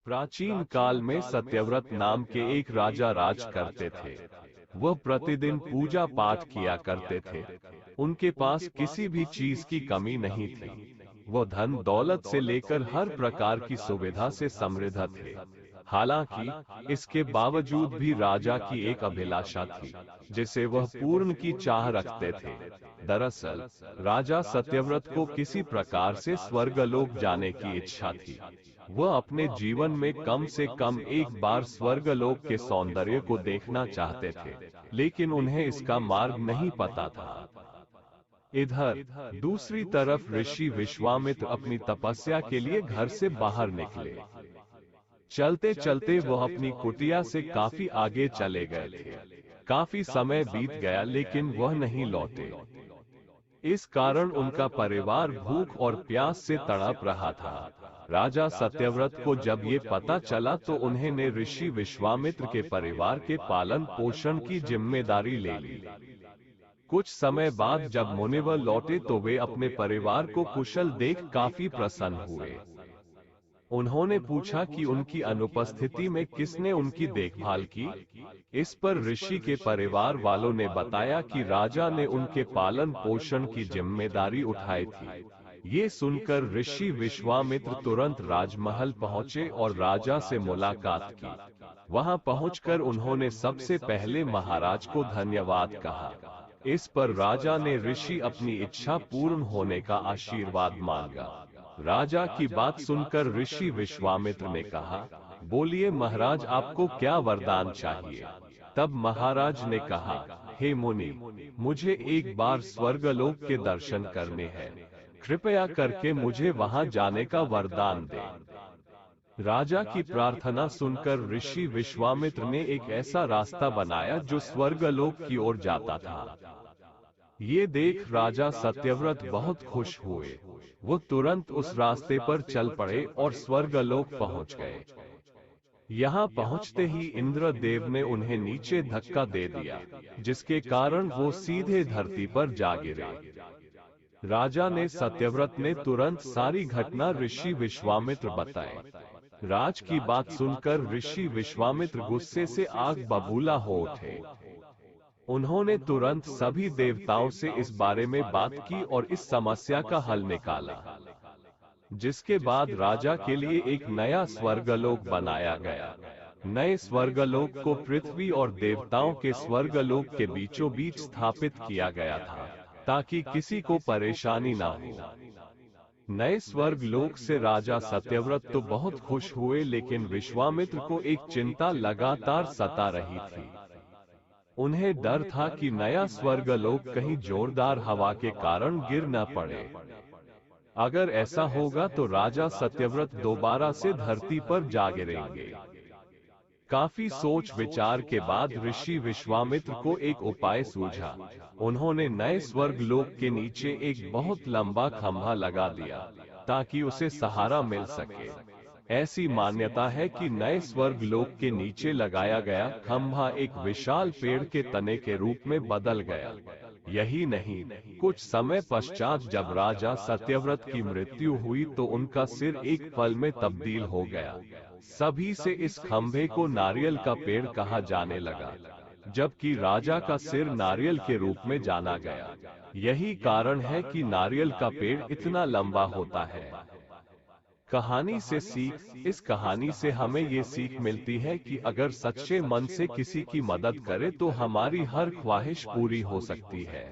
प्राचीन काल में सत्यव्रत नाम के एक राजा राज करते थे। वह प्रतिदिन पूजा पाठ किया करते थे। उनके पास किसी भी चीज की कमी नहीं थी। वह धन दौलत से लेकर हर प्रकार की सुविधा से समृद्ध थे। हालांकि इसके बावजूद भी राजा की एक अभिलाषा थी, जिसे वह पूर्ण की चाह रखते थे। दरअसल राजा सत्यव्रत को किसी प्रकार से स्वर्गलोक जाने की इच्छा थी। वह अपने जीवन में कम से कम एक बार स्वर्गलोक के सौंदर्य को देखना चाहते थे, लेकिन उन्हें इसका मार्ग नहीं पता था। इधर दूसरी तरफ ऋषि विश्वामित्र अपनी तपस्या के लिए घर से बाहर निकले। चलते चलते वह अपनी कुटिया से काफी आगे चले गए थे। काफी समय बीत गया लेकिन वह नहीं लौटे। इस कारण उनका परिवार भूख और प्यास से तड़प रहा था। राजा सत्यव्रत को जब ये पता चला तो उन्होंने ऋषि विश्वामित्र के परिवार के पालन पोषण की जिम्मेदारी ले ली। कुछ समय बाद जब मुनिवर लौटे तो वे अपने परिवार को कुशल देख काफी प्रसन्न हुए। उन्होंने पूछा कि उनकी अनुपस्थिति में किसने उनकी देखभाल की। इस पर ऋषि के परिवार वालों ने बताया कि राजा ने उनके पालन पोषण की जिम्मेदारी उठाई थी। ये सुनकर ऋषि विश्वामित्र तुरंत राजमहल पहुंचे और राजा से मुलाकात की। वहां पहुंचकर उन्होंने सबसे पहले महाराज को धन्यवाद कहा। इस पर राजा ने ऋषि अपनी इच्छा पूर्ण होने का आशीर्वाद मांगा। राजा की बात सुनकर ऋषि विश्वामित्र ने कहा, बोलिए महाराज, आपको क्या वरदान चाहिए। तब महाराज ने कहा, हे मुनि, मुझे एक बार स्वर्गलोक के दर्शन करने हैं। कृपया करके मुझे वहां जाने का वरदान दें। राजा की प्रार्थना सुनकर ऋषि विश्वामित्र ने एक ऐसा रास्ता बनाया जो स्वर्गलोक की ओर जाता था। ये देख राजा सत्यव्रत बहुत खुश हुए। वो तुरंत उस रास्ते पर चल पड़े और स्वर्गलोक पहुंच गए। यहाँ पहुंचते ही इंद्रदेव ने उन्हें नीचे धक्का दे दिया, जिसके कारण वो सीधे धरती पर जा गिरे। राजा ने सत्यव्रत ने तुरंत सारी घटना ऋषि विश्वामित्र बताई। राज की बात सुनकर ऋषि विश्वामित्र गुस्से से आग बबूला हो उठे। उन्होंने तुरंत सभी देवताओं से इस बारे में बात की और इस समस्या का हल निकाला, जिसके बाद राजा के लिए एक नया स्वर्गलोक बनाया गया। नए स्वर्गलोक को पृथ्वी और देवताओं के स्वर्गलोक के बीचों बीच स्थापित किया गया था, ताकि किसी को परेशानी ना हो। नए स्वर्गलोक से राजा सत्यव्रत तो बहुत खुश हुए, लेकिन विश्वामित्र को एक चिंता लगातार सता रही थी। उन्हें डर था कि नया स्वर्गलोक कहीं जोरदार हवा के कारण गिर न पड़े। अगर ऐसा होगा तो राजा सत्यव्रत दोबारा से धरती पर जा गिरेंगे। काफी सोच विचार के बाद ऋषि विश्वामित्र को एक उपाय सूझा। उन्होंने नए स्वर्गलोक के नीचे एक बहुत लंबा खंभा लगा दिया, ताकि उसे सहारा मिल सके। ऐसी मान्यता है कि नए स्वर्गलोक के नीचे लगाया गया खंभा एक विशाल पेड़ के तने के रूप में बदल गया। यही नहीं, कुछ समय पश्चात जब राजा सत्यव्रत की मृत्यु हुई तो उनका सिर एक पल में तब्दील हो गया। सभी से इस खंभे को नारियल का पेड़ कहा जाने लगा, जबकि राजा का सिर नारियल के रूप में जाना गया। यही कारण है कि नारियल का पेड़ इतना लंबा होता है। कहानी से सीख। इस कहानी से हमें ये सीख मिलती है कि अगर सच्चे मन से किसी की मदद करें तो हमारी हर ख्वाहिश पूरी हो सकती है।